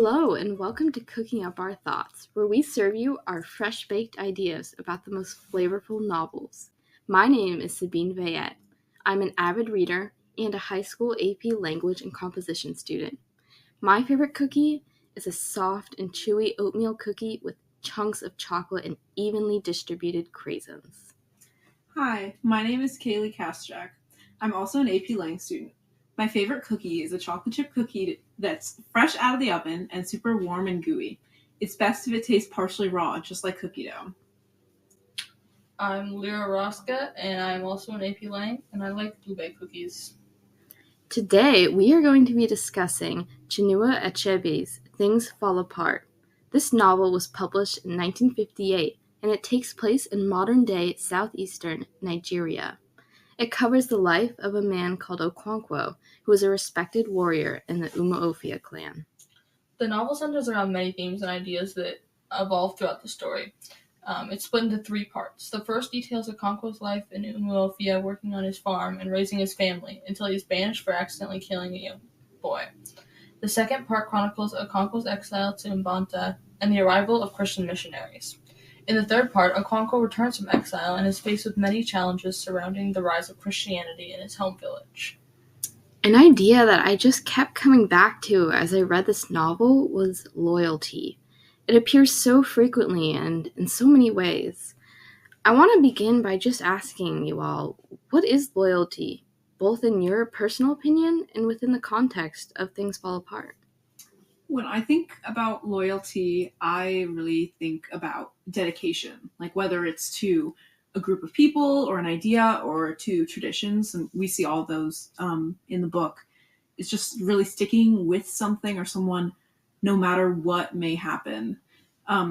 Hello, and welcome to Cooking Up Our Thoughts, where we serve you our fresh-baked ideas about the most flavorful novels. My name is Sabine Veillette. I'm an avid reader and a high school AP language and composition student. My favorite cookie is a soft and chewy oatmeal cookie with chunks of chocolate and evenly distributed craisins. Hi, my name is Cailey Kaschak. I'm also an AP Lang student. My favorite cookie is a chocolate chip cookie that's fresh out of the oven and super warm and gooey. It's best if it tastes partially raw, just like cookie dough. I'm Lyra Roska, and I'm also an AP Lang, and I like blueberry cookies. Today, we are going to be discussing Chinua Achebe's Things Fall Apart. This novel was published in 1958, and it takes place in modern-day southeastern Nigeria. It covers the life of a man called Okonkwo, who was a respected warrior in the Umuofia clan. The novel centers around many themes and ideas that evolve throughout the story. It's split into three parts. The first details Okonkwo's life in Umuofia, working on his farm and raising his family until he's banished for accidentally killing a young boy. The second part chronicles Okonkwo's exile to Mbanta and the arrival of Christian missionaries. In the third part, Okonkwo returns from exile and is faced with many challenges surrounding the rise of Christianity in his home village. An idea that I just kept coming back to as I read this novel was loyalty. It appears so frequently and in so many ways. I want to begin by just asking you all, what is loyalty, both in your personal opinion and within the context of Things Fall Apart? When I think about loyalty, I really think about dedication, like whether it's to a group of people or an idea or to traditions, and we see all those in the book. It's just really sticking with something or someone no matter what may happen.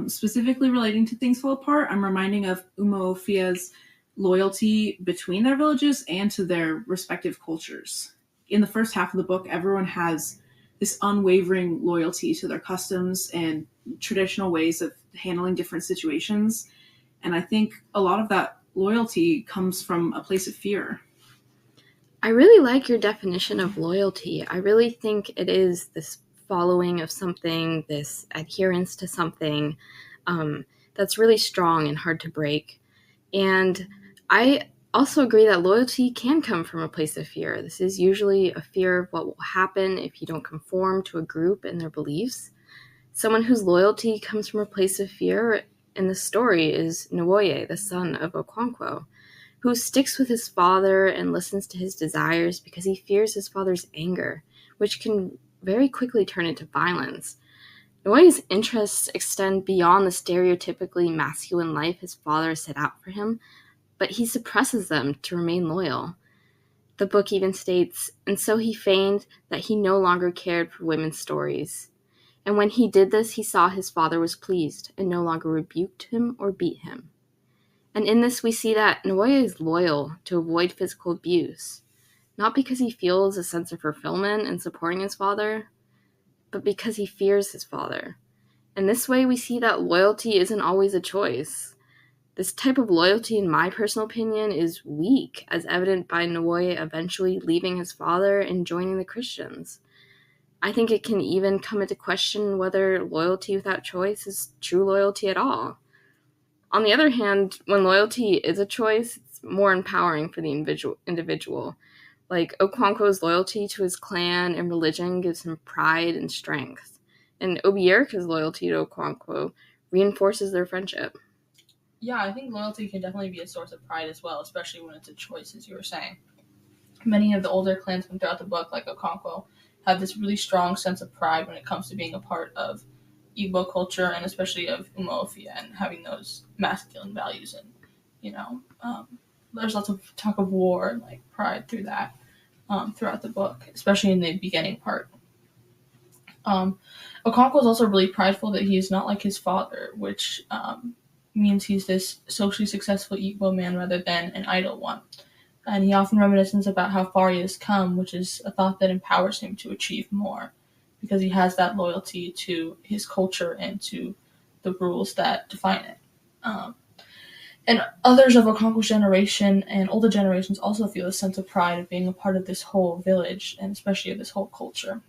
Specifically relating to Things Fall Apart, I'm reminding of Umuofia's loyalty between their villages and to their respective cultures. In the first half of the book, everyone has this unwavering loyalty to their customs and traditional ways of handling different situations. And I think a lot of that loyalty comes from a place of fear. I really like your definition of loyalty. I really think it is this following of something, this adherence to something that's really strong and hard to break. And I also agree that loyalty can come from a place of fear. This is usually a fear of what will happen if you don't conform to a group and their beliefs. Someone whose loyalty comes from a place of fear in the story is Nwoye, the son of Okonkwo, who sticks with his father and listens to his desires because he fears his father's anger, which can very quickly turn into violence. Nwoye's interests extend beyond the stereotypically masculine life his father set out for him, but he suppresses them to remain loyal. The book even states, and so he feigned that he no longer cared for women's stories. And when he did this, he saw his father was pleased and no longer rebuked him or beat him. And in this, we see that Nwoye is loyal to avoid physical abuse, not because he feels a sense of fulfillment in supporting his father, but because he fears his father. And this way, we see that loyalty isn't always a choice. This type of loyalty, in my personal opinion, is weak, as evident by Nwoye eventually leaving his father and joining the Christians. I think it can even come into question whether loyalty without choice is true loyalty at all. On the other hand, when loyalty is a choice, it's more empowering for the individual. Like Okonkwo's loyalty to his clan and religion gives him pride and strength. And Obierka's loyalty to Okonkwo reinforces their friendship. Yeah, I think loyalty can definitely be a source of pride as well, especially when it's a choice, as you were saying. Many of the older clansmen throughout the book, like Okonkwo, have this really strong sense of pride when it comes to being a part of Igbo culture and especially of Umuofia and having those masculine values. And, there's lots of talk of war and like pride through that throughout the book, especially in the beginning part. Okonkwo is also really prideful that he is not like his father, which means he's this socially successful Igbo man rather than an idle one. And he often reminisces about how far he has come, which is a thought that empowers him to achieve more, because he has that loyalty to his culture and to the rules that define it. And others of Okonkwo's generation and older generations also feel a sense of pride of being a part of this whole village and especially of this whole culture.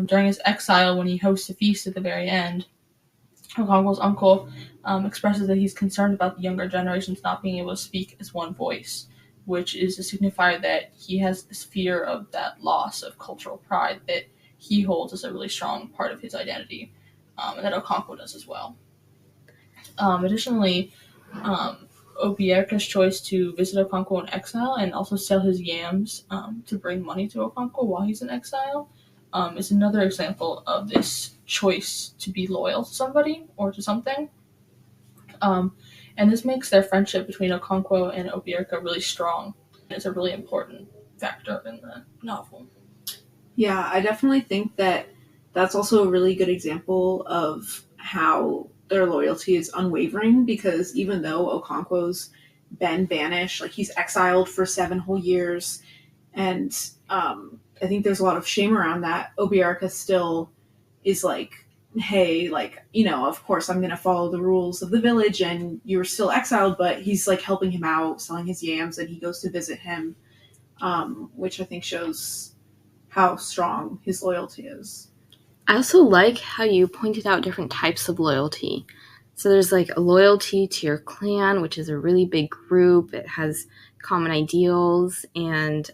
During his exile, when he hosts a feast at the very end, Okonkwo's uncle expresses that he's concerned about the younger generations not being able to speak as one voice, which is a signifier that he has this fear of that loss of cultural pride that he holds as a really strong part of his identity, and that Okonkwo does as well. Additionally, Obierka's choice to visit Okonkwo in exile and also sell his yams to bring money to Okonkwo while he's in exile is another example of this choice to be loyal to somebody or to something. And this makes their friendship between Okonkwo and Obierka really strong. It's a really important factor in the novel. Yeah, I definitely think that that's also a really good example of how their loyalty is unwavering, because even though Okonkwo's been banished, like he's exiled for 7 whole years, and I think there's a lot of shame around that, Obierka still is like, hey, like, you know, of course I'm going to follow the rules of the village and you're still exiled, but he's like helping him out, selling his yams, and he goes to visit him, which I think shows how strong his loyalty is. I also like how you pointed out different types of loyalty. So there's like a loyalty to your clan, which is a really big group. It has common ideals and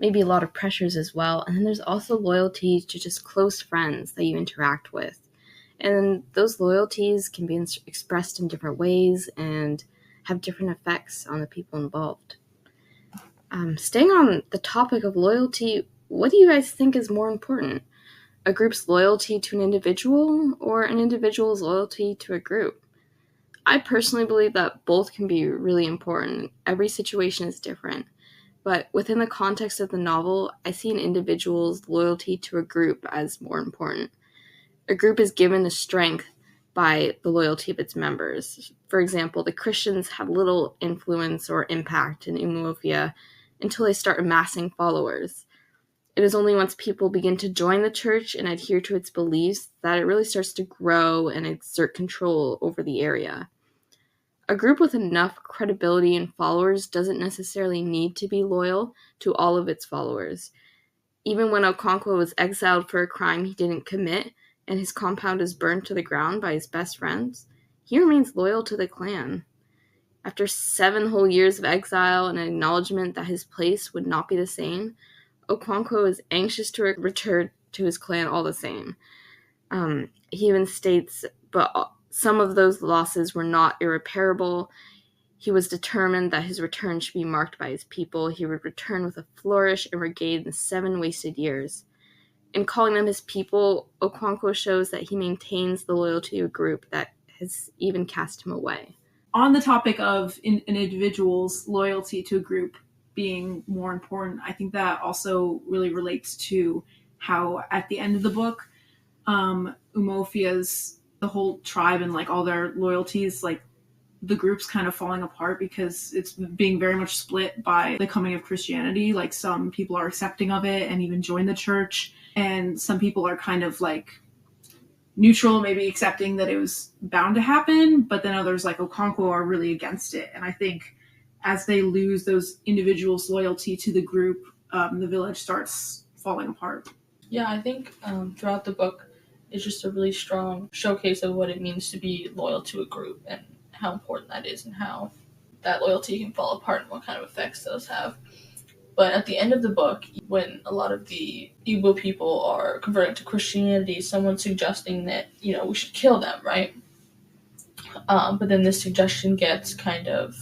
maybe a lot of pressures as well. And then there's also loyalty to just close friends that you interact with. And those loyalties can be expressed in different ways and have different effects on the people involved. Staying on the topic of loyalty, what do you guys think is more important? A group's loyalty to an individual or an individual's loyalty to a group? I personally believe that both can be really important. Every situation is different. But within the context of the novel, I see an individual's loyalty to a group as more important. A group is given the strength by the loyalty of its members. For example, the Christians have little influence or impact in Umuofia until they start amassing followers. It is only once people begin to join the church and adhere to its beliefs that it really starts to grow and exert control over the area. A group with enough credibility and followers doesn't necessarily need to be loyal to all of its followers. Even when Okonkwo was exiled for a crime he didn't commit and his compound is burned to the ground by his best friends, he remains loyal to the clan. After 7 whole years of exile and an acknowledgement that his place would not be the same, Okonkwo is anxious to return to his clan all the same. He even states, but some of those losses were not irreparable. He was determined that his return should be marked by his people. He would return with a flourish and regain the 7 wasted years. In calling them his people, Okonkwo shows that he maintains the loyalty to a group that has even cast him away. On the topic of an individual's loyalty to a group being more important, I think that also really relates to how at the end of the book, Umuofia's, the whole tribe and like all their loyalties, like the group's kind of falling apart because it's being very much split by the coming of Christianity. Like some people are accepting of it and even join the church, and some people are kind of like neutral, maybe accepting that it was bound to happen, but then others like Okonkwo are really against it. And I think as they lose those individuals' loyalty to the group, the village starts falling apart. Yeah, I think throughout the book, it's just a really strong showcase of what it means to be loyal to a group and how important that is and how that loyalty can fall apart and what kind of effects those have. But at the end of the book, when a lot of the Igbo people are converting to Christianity, someone's suggesting that, we should kill them, right? But then this suggestion gets kind of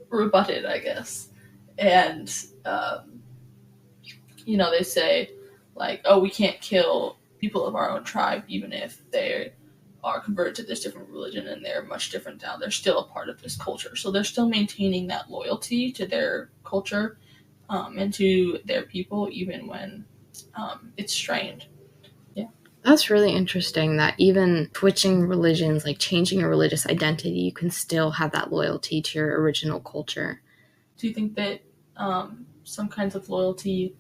rebutted, I guess. And, they say, like, oh, we can't kill people of our own tribe, even if they are converted to this different religion and they're much different now. They're still a part of this culture. So they're still maintaining that loyalty to their culture and to their people, even when it's strained. Yeah. That's really interesting that even switching religions, like changing your religious identity, you can still have that loyalty to your original culture. Do you think that some kinds of loyalty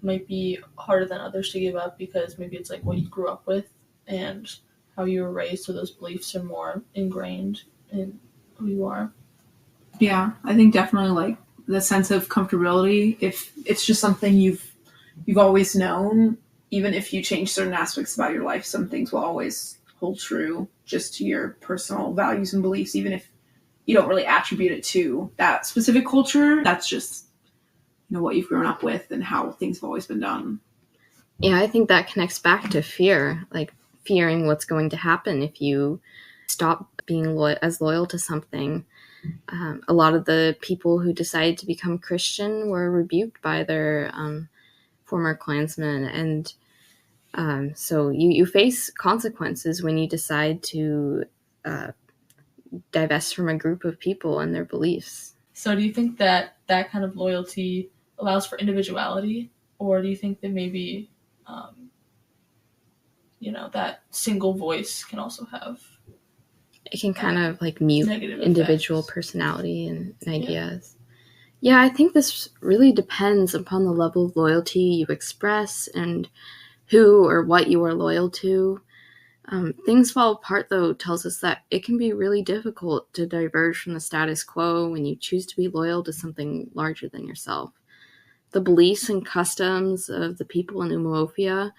might be harder than others to give up because maybe it's like what you grew up with and how you were raised, so those beliefs are more ingrained in who you are? Yeah, I think definitely like the sense of comfortability. If it's just something you've always known, even if you change certain aspects about your life, some things will always hold true just to your personal values and beliefs, even if you don't really attribute it to that specific culture. That's just, what you've grown up with and how things have always been done. Yeah, I think that connects back to fear, like fearing what's going to happen if you stop being as loyal to something. A lot of the people who decided to become Christian were rebuked by their former clansmen, and so you face consequences when you decide to divest from a group of people and their beliefs. So do you think that that kind of loyalty allows for individuality, or do you think that maybe that single voice can also have, it can kind of like mute individual effects. Personality and ideas. Yeah, I think this really depends upon the level of loyalty you express and who or what you are loyal to. Things Fall Apart, though, tells us that it can be really difficult to diverge from the status quo when you choose to be loyal to something larger than yourself. The beliefs and customs of the people in Umuofia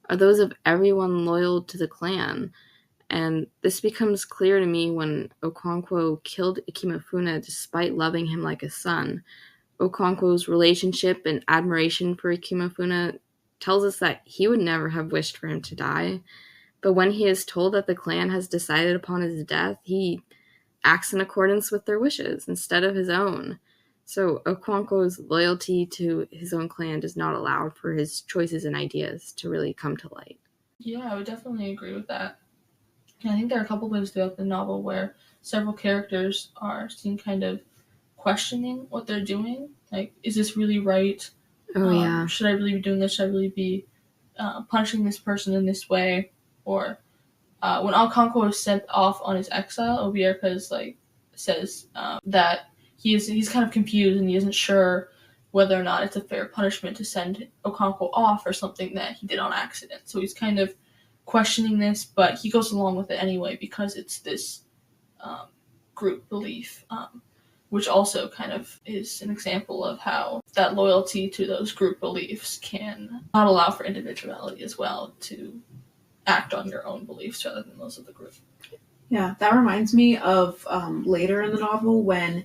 are those of everyone loyal to the clan, and this becomes clear to me when Okonkwo killed Ikemefuna despite loving him like a son. Okonkwo's relationship and admiration for Ikemefuna tells us that he would never have wished for him to die, but when he is told that the clan has decided upon his death, he acts in accordance with their wishes instead of his own. So Okonkwo's loyalty to his own clan does not allow for his choices and ideas to really come to light. Yeah, I would definitely agree with that. And I think there are a couple places throughout the novel where several characters are seen kind of questioning what they're doing. Like, is this really right? Yeah. Should I really be doing this? Should I really be punishing this person in this way? Or when Okonkwo was sent off on his exile, Obierka says that he's kind of confused and he isn't sure whether or not it's a fair punishment to send Okonkwo off for something that he did on accident. So he's kind of questioning this, but he goes along with it anyway because it's this group belief, which also kind of is an example of how that loyalty to those group beliefs can not allow for individuality as well, to act on your own beliefs rather than those of the group. Yeah, that reminds me of later in the novel when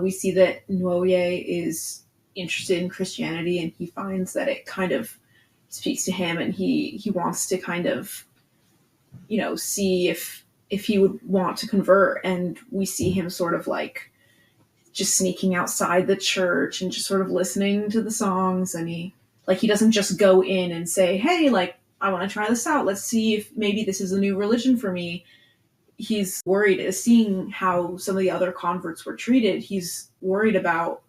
we see that Nuoye is interested in Christianity and he finds that it kind of speaks to him and he wants to kind of, see if he would want to convert, and we see him sort of like just sneaking outside the church and just sort of listening to the songs, and he doesn't just go in and say, hey, like, I want to try this out. Let's see if maybe this is a new religion for me. He's worried, seeing how some of the other converts were treated. He's worried about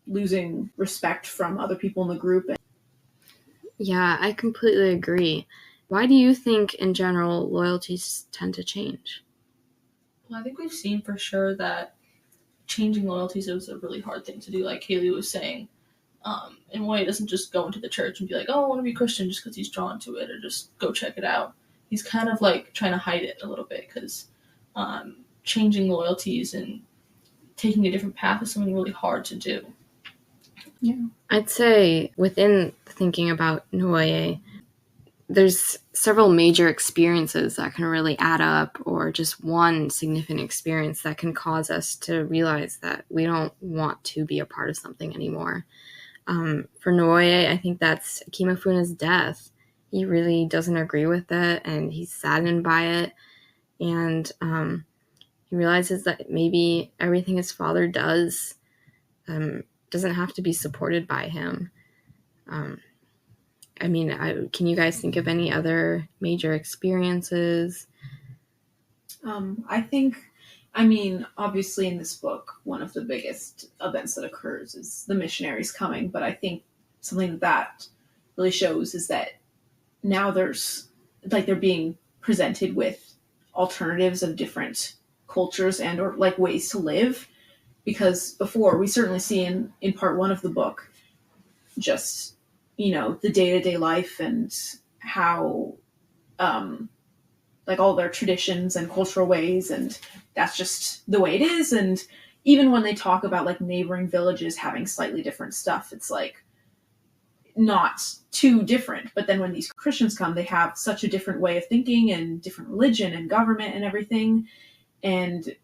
losing respect from other people in the group. Yeah, I completely agree. Why do you think, in general, loyalties tend to change? Well, I think we've seen for sure that changing loyalties is a really hard thing to do, like Cailey was saying. In a way, it doesn't just go into the church and be like, oh, I want to be Christian just because he's drawn to it, or just go check it out. He's kind of like trying to hide it a little bit because changing loyalties and taking a different path is something really hard to do. Yeah, I'd say within thinking about Nuoye, there's several major experiences that can really add up, or just one significant experience that can cause us to realize that we don't want to be a part of something anymore. For Nuoye, I think that's Ikimefuna's death. He really doesn't agree with it, and he's saddened by it, and he realizes that maybe everything his father does doesn't have to be supported by him. Can you guys think of any other major experiences? Obviously in this book, one of the biggest events that occurs is the missionaries coming, but I think something that really shows is that now they're being presented with alternatives of different cultures and or like ways to live, because before we certainly see in part one of the book just the day-to-day life and how like all their traditions and cultural ways, and that's just the way it is, and even when they talk about like neighboring villages having slightly different stuff, it's like not too different. But then when these Christians come, they have such a different way of thinking and different religion and government and everything. And,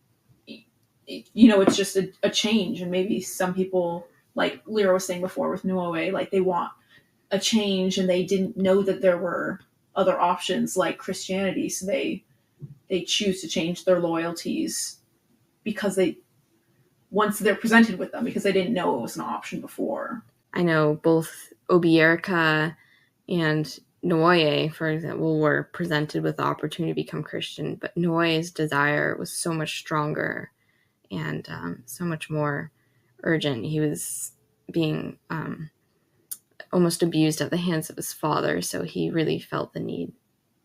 it's just a change. And maybe some people, like Lyra was saying before with Nuoe, like they want a change and they didn't know that there were other options like Christianity. So they choose to change their loyalties because once they're presented with them, because they didn't know it was an option before. I know both Obierka and Noye, for example, were presented with the opportunity to become Christian, but Noye's desire was so much stronger and so much more urgent. He was being almost abused at the hands of his father, so he really felt the need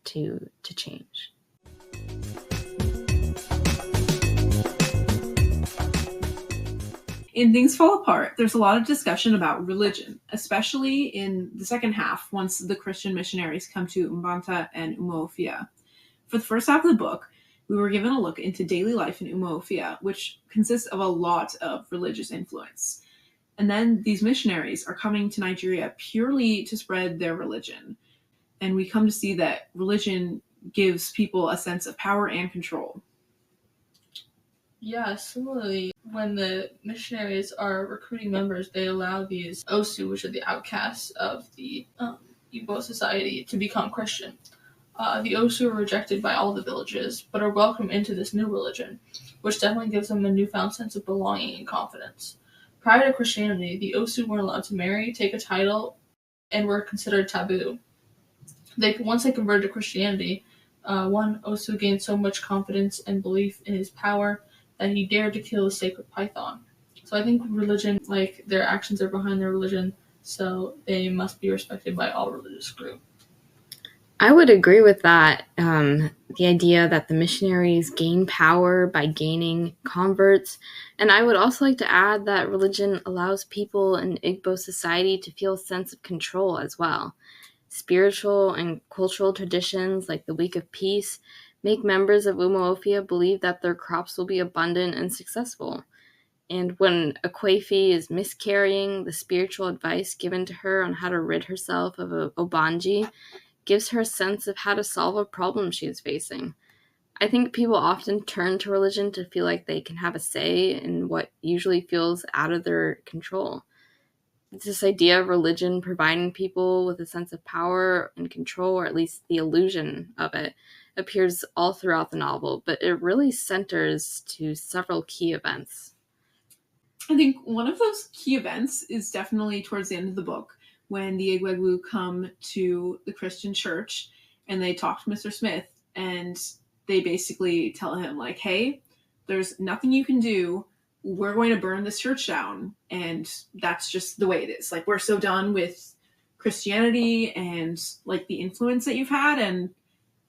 to change. In Things Fall Apart, there's a lot of discussion about religion, especially in the second half, once the Christian missionaries come to Mbanta and Umuofia. For the first half of the book, we were given a look into daily life in Umuofia, which consists of a lot of religious influence. And then these missionaries are coming to Nigeria purely to spread their religion. And we come to see that religion gives people a sense of power and control. Yeah, similarly, when the missionaries are recruiting members, they allow these Osu, which are the outcasts of the Igbo society, to become Christian. The Osu are rejected by all the villages, but are welcomed into this new religion, which definitely gives them a newfound sense of belonging and confidence. Prior to Christianity, the Osu weren't allowed to marry, take a title, and were considered taboo. Once they converted to Christianity, one Osu gained so much confidence and belief in his power that he dared to kill a sacred python. So I think religion, like their actions are behind their religion, so they must be respected by all religious groups. I would agree with that. The idea that the missionaries gain power by gaining converts. And I would also like to add that religion allows people in Igbo society to feel a sense of control as well. Spiritual and cultural traditions like the Week of Peace make members of Umuofia believe that their crops will be abundant and successful. And when Akwefi is miscarrying, the spiritual advice given to her on how to rid herself of Obanji gives her a sense of how to solve a problem she is facing. I think people often turn to religion to feel like they can have a say in what usually feels out of their control. It's this idea of religion providing people with a sense of power and control, or at least the illusion of it, appears all throughout the novel, but it really centers to several key events. I think one of those key events is definitely towards the end of the book, when the Egwegu come to the Christian church and they talk to Mr. Smith, and they basically tell him, like, hey, there's nothing you can do. We're going to burn this church down. And that's just the way it is. Like, we're so done with Christianity and like the influence that you've had, and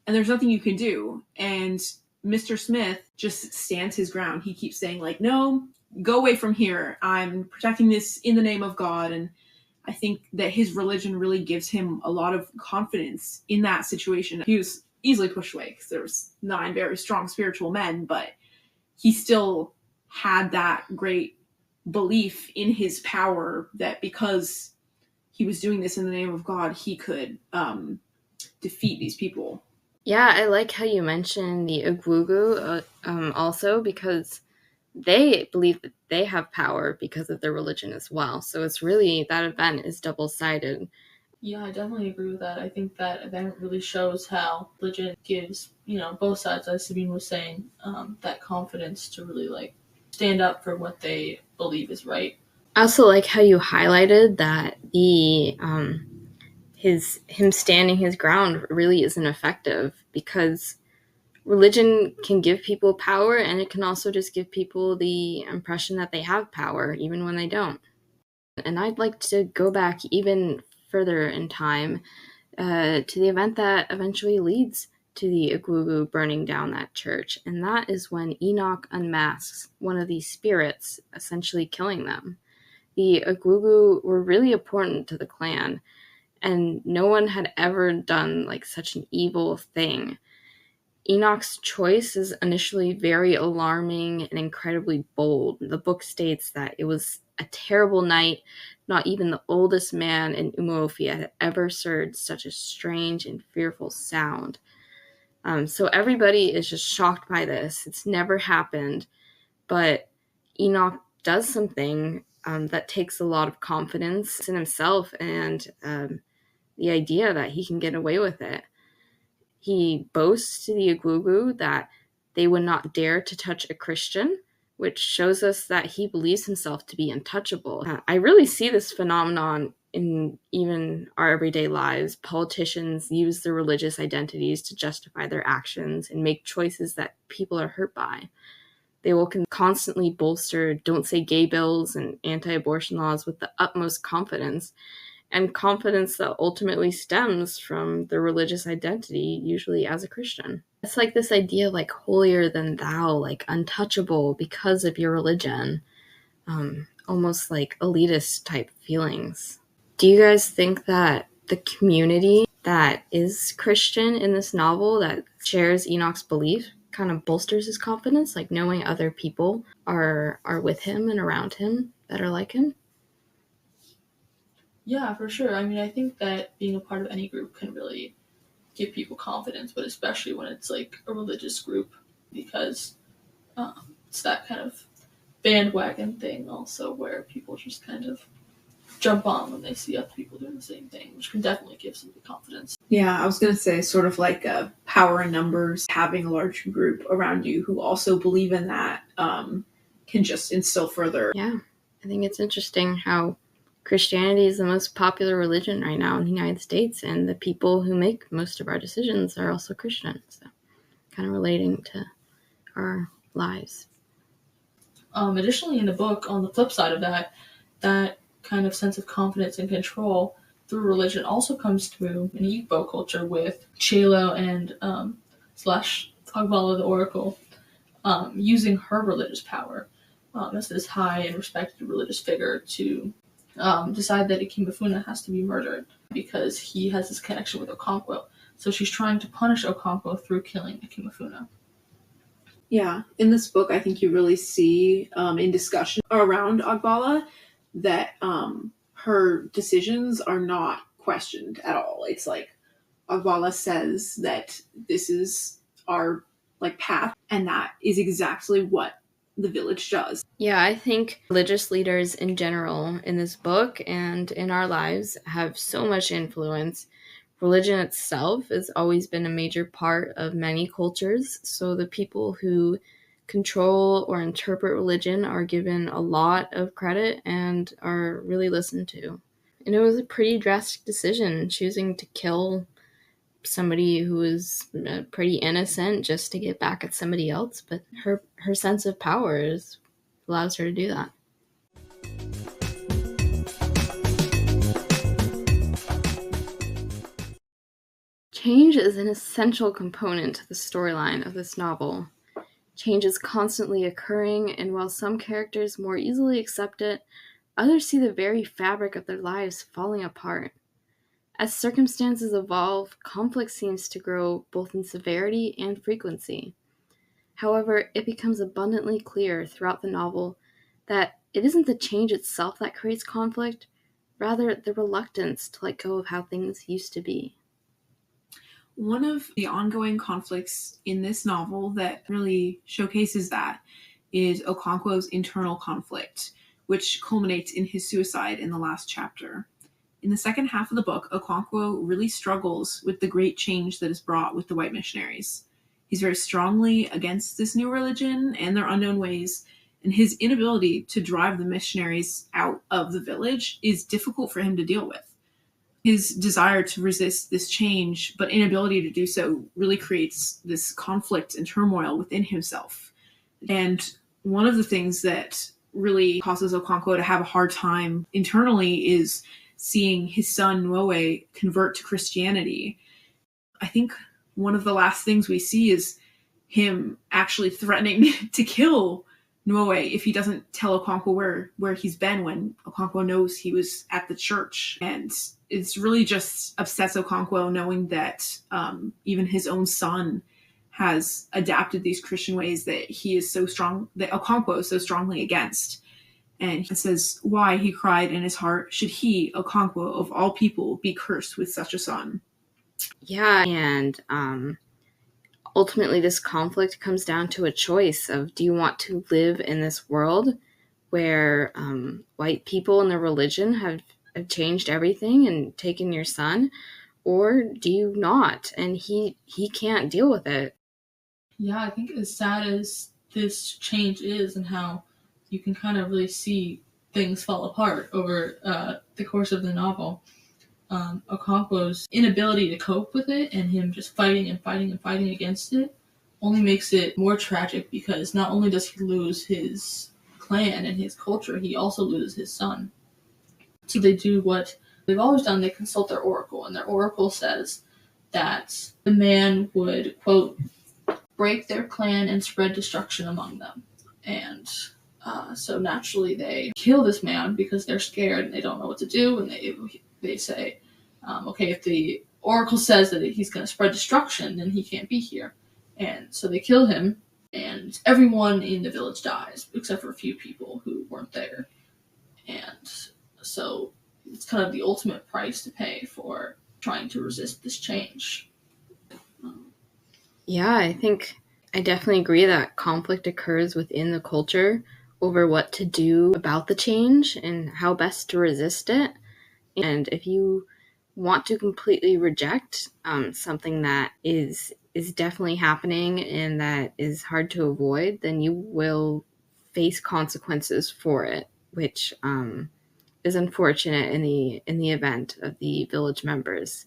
there's nothing you can do. And Mr. Smith just stands his ground. He keeps saying, like, no, go away from here. I'm protecting this in the name of God. And I think that his religion really gives him a lot of confidence in that situation. He was easily pushed away because there was 9 very strong spiritual men, but he still had that great belief in his power that because he was doing this in the name of God, he could defeat these people. Yeah, I like how you mentioned the Egwugu also, because they believe that they have power because of their religion as well. So it's really, that event is double-sided. Yeah, I definitely agree with that. I think that event really shows how religion gives, both sides, as Sabine was saying, that confidence to really like stand up for what they believe is right. I also like how you highlighted that him standing his ground really isn't effective, because religion can give people power, and it can also just give people the impression that they have power, even when they don't. And I'd like to go back even further in time to the event that eventually leads to the Egwugu burning down that church. And that is when Enoch unmasks one of these spirits, essentially killing them. The Egwugu were really important to the clan, and no one had ever done like such an evil thing. Enoch's choice is initially very alarming and incredibly bold. The book states that it was a terrible night. Not even the oldest man in Umuofia had ever heard such a strange and fearful sound. So everybody is just shocked by this. It's never happened. But Enoch does something that takes a lot of confidence in himself and the idea that he can get away with it. He boasts to the Igwugwu that they would not dare to touch a Christian, which shows us that he believes himself to be untouchable. I really see this phenomenon in even our everyday lives. Politicians use their religious identities to justify their actions and make choices that people are hurt by. They will constantly bolster don't say gay bills and anti-abortion laws with the utmost confidence, and confidence that ultimately stems from the religious identity, usually as a Christian. It's like this idea of like holier than thou, like untouchable because of your religion, almost like elitist type feelings. Do you guys think that the community that is Christian in this novel that shares Enoch's belief kind of bolsters his confidence, like knowing other people are with him and around him that are like him? Yeah, for sure. I mean, I think that being a part of any group can really give people confidence, but especially when it's like a religious group, because it's that kind of bandwagon thing also where people just kind of jump on when they see other people doing the same thing, which can definitely give somebody confidence. Yeah, I was going to say sort of like a power in numbers, having a large group around you who also believe in that can just instill further. Yeah, I think it's interesting how Christianity is the most popular religion right now in the United States, and the people who make most of our decisions are also Christian, so kind of relating to our lives. Additionally, in the book, on the flip side of that, that kind of sense of confidence and control through religion also comes through in Igbo culture with Chelo and slash Agbala the Oracle using her religious power as this high and respected religious figure to decide that Ikemefuna has to be murdered because he has this connection with Okonkwo. So she's trying to punish Okonkwo through killing Ikemefuna. Yeah, in this book, I think you really see in discussion around Agbala that her decisions are not questioned at all. It's like Agbala says that this is our like path, and that is exactly what the village does. Yeah, I think religious leaders in general in this book and in our lives have so much influence. Religion itself has always been a major part of many cultures, so the people who control or interpret religion are given a lot of credit and are really listened to. And it was a pretty drastic decision, choosing to kill somebody who was pretty innocent just to get back at somebody else, but her sense of power allows her to do that. Change is an essential component to the storyline of this novel. Change is constantly occurring, and while some characters more easily accept it, others see the very fabric of their lives falling apart. As circumstances evolve, conflict seems to grow both in severity and frequency. However, it becomes abundantly clear throughout the novel that it isn't the change itself that creates conflict, rather the reluctance to let go of how things used to be. One of the ongoing conflicts in this novel that really showcases that is Okonkwo's internal conflict, which culminates in his suicide in the last chapter. In the second half of the book, Okonkwo really struggles with the great change that is brought with the white missionaries. He's very strongly against this new religion and their unknown ways, and his inability to drive the missionaries out of the village is difficult for him to deal with. His desire to resist this change, but inability to do so, really creates this conflict and turmoil within himself. And one of the things that really causes Okonkwo to have a hard time internally is seeing his son Nuowe convert to Christianity. I think one of the last things we see is him actually threatening to kill Nuowe if he doesn't tell Okonkwo where he's been when Okonkwo knows he was at the church. And it's really just upsets Okonkwo knowing that even his own son has adapted these Christian ways that he is so strong, that Okonkwo is so strongly against. And he says, why, he cried in his heart, should he, Okonkwo, of all people, be cursed with such a son? Yeah, and ultimately this conflict comes down to a choice of, do you want to live in this world where white people and their religion have changed everything and taken your son, or do you not? And he can't deal with it. Yeah, I think as sad as this change is and how you can kind of really see things fall apart over the course of the novel, Okonkwo's inability to cope with it and him just fighting and fighting and fighting against it only makes it more tragic, because not only does he lose his clan and his culture, he also loses his son. So they do what they've always done. They consult their oracle, and their oracle says that the man would, quote, break their clan and spread destruction among them. And so naturally they kill this man because they're scared and they don't know what to do. And they say, okay, if the oracle says that he's going to spread destruction, then he can't be here. And so they kill him, and everyone in the village dies except for a few people who weren't there. And so it's kind of the ultimate price to pay for trying to resist this change. Yeah, I think I definitely agree that conflict occurs within the culture over what to do about the change and how best to resist it. And if you want to completely reject something that is definitely happening and that is hard to avoid, then you will face consequences for it, which is unfortunate in the event of the village members.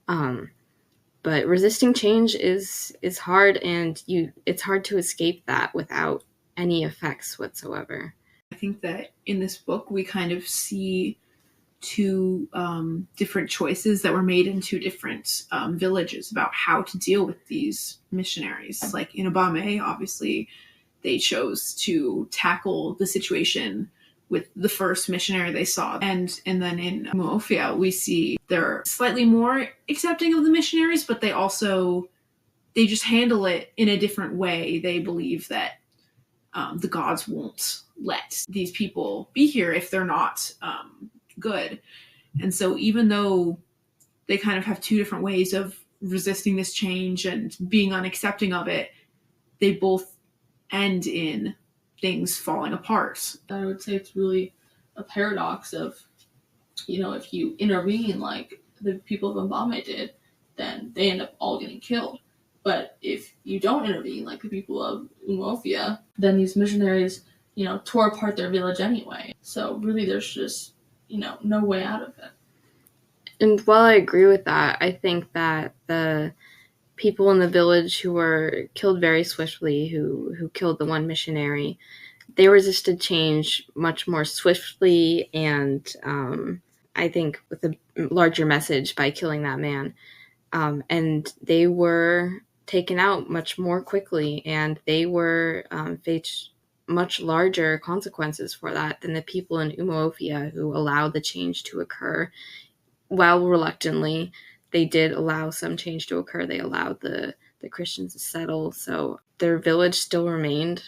But resisting change is hard, and it's hard to escape that without any effects whatsoever. I think that in this book we kind of see two different choices that were made in two different villages about how to deal with these missionaries. Like in Abame, obviously, they chose to tackle the situation with the first missionary they saw. And then in Umuofia, we see they're slightly more accepting of the missionaries, but they just handle it in a different way. They believe that the gods won't let these people be here if they're not good. And so even though they kind of have two different ways of resisting this change and being unaccepting of it, they both end in things falling apart. I would say it's really a paradox of, if you intervene like the people of Mbame did, then they end up all getting killed. But if you don't intervene like the people of Umuofia, then these missionaries, tore apart their village anyway. So really there's just, no way out of it. And while I agree with that, I think that the people in the village who were killed very swiftly, who killed the one missionary, they resisted change much more swiftly and I think with a larger message by killing that man. And they were taken out much more quickly, and they were faced much larger consequences for that than the people in Umuofia who allowed the change to occur. While reluctantly, they did allow some change to occur. They allowed the Christians to settle, so their village still remained,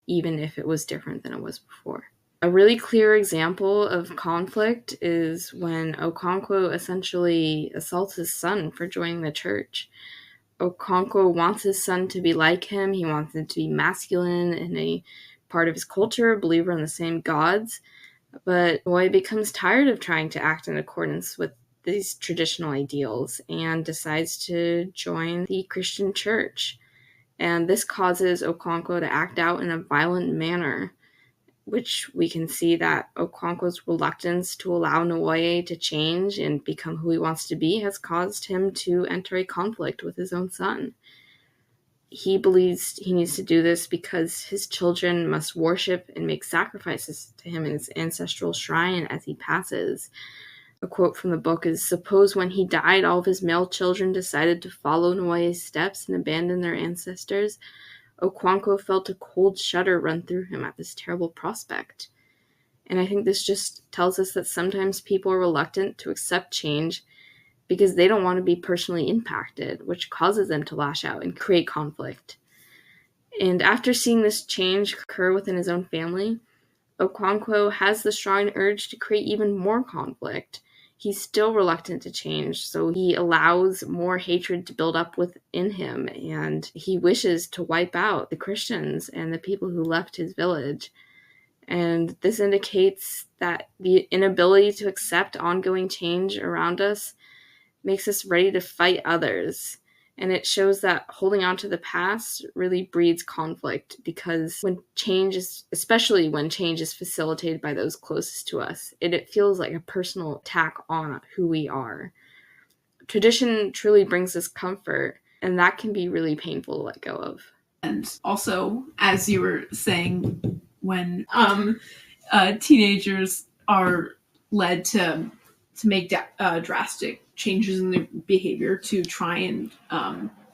even if it was different than it was before. A really clear example of conflict is when Okonkwo essentially assaults his son for joining the church. Okonkwo wants his son to be like him. He wants him to be masculine and a part of his culture, a believer in the same gods. But Boy becomes tired of trying to act in accordance with these traditional ideals and decides to join the Christian church. And this causes Okonkwo to act out in a violent manner, which we can see that Okonkwo's reluctance to allow Nwoye to change and become who he wants to be has caused him to enter a conflict with his own son. He believes he needs to do this because his children must worship and make sacrifices to him in his ancestral shrine as he passes. A quote from the book is, "Suppose when he died, all of his male children decided to follow Nwoye's steps and abandon their ancestors. Okonkwo felt a cold shudder run through him at this terrible prospect." And I think this just tells us that sometimes people are reluctant to accept change because they don't want to be personally impacted, which causes them to lash out and create conflict. And after seeing this change occur within his own family, Okonkwo has the strong urge to create even more conflict. He's still reluctant to change, so he allows more hatred to build up within him, and he wishes to wipe out the Christians and the people who left his village. And this indicates that the inability to accept ongoing change around us makes us ready to fight others. And it shows that holding on to the past really breeds conflict, because especially when change is facilitated by those closest to us, it feels like a personal attack on who we are. Tradition truly brings us comfort, and that can be really painful to let go of. And also, as you were saying, when teenagers are led to make drastic changes in their behavior to try and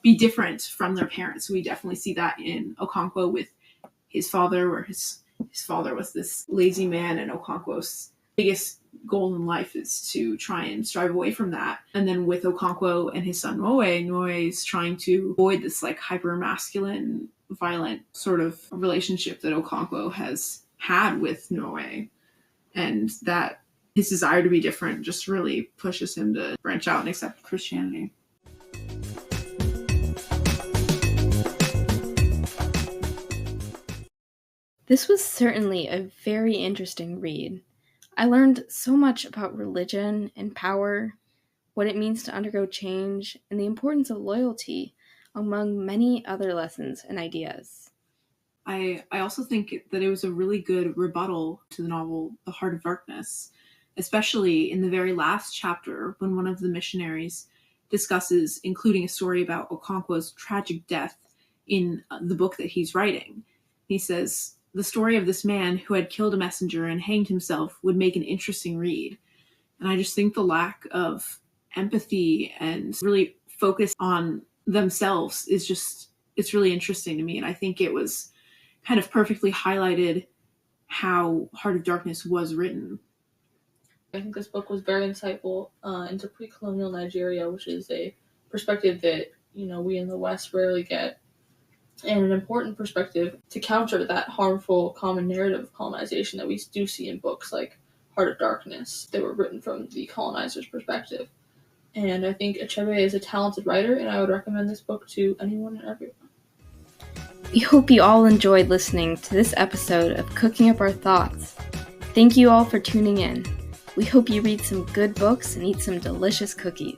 be different from their parents. We definitely see that in Okonkwo with his father, where his father was this lazy man, and Okonkwo's biggest goal in life is to try and strive away from that. And then with Okonkwo and his son Noe is trying to avoid this like hyper masculine, violent sort of relationship that Okonkwo has had with Noe, and that his desire to be different just really pushes him to branch out and accept Christianity. This was certainly a very interesting read. I learned so much about religion and power, what it means to undergo change, and the importance of loyalty, among many other lessons and ideas. I also think that it was a really good rebuttal to the novel The Heart of Darkness, especially in the very last chapter when one of the missionaries discusses including a story about Okonkwo's tragic death in the book that he's writing. He says, "The story of this man who had killed a messenger and hanged himself would make an interesting read." And I just think the lack of empathy and really focus on themselves it's really interesting to me. And I think it was kind of perfectly highlighted how Heart of Darkness was written. I think this book was very insightful into pre-colonial Nigeria, which is a perspective that, we in the West rarely get, and an important perspective to counter that harmful common narrative of colonization that we do see in books like Heart of Darkness. They were written from the colonizer's perspective. And I think Achebe is a talented writer, and I would recommend this book to anyone and everyone. We hope you all enjoyed listening to this episode of Cooking Up Our Thoughts. Thank you all for tuning in. We hope you read some good books and eat some delicious cookies.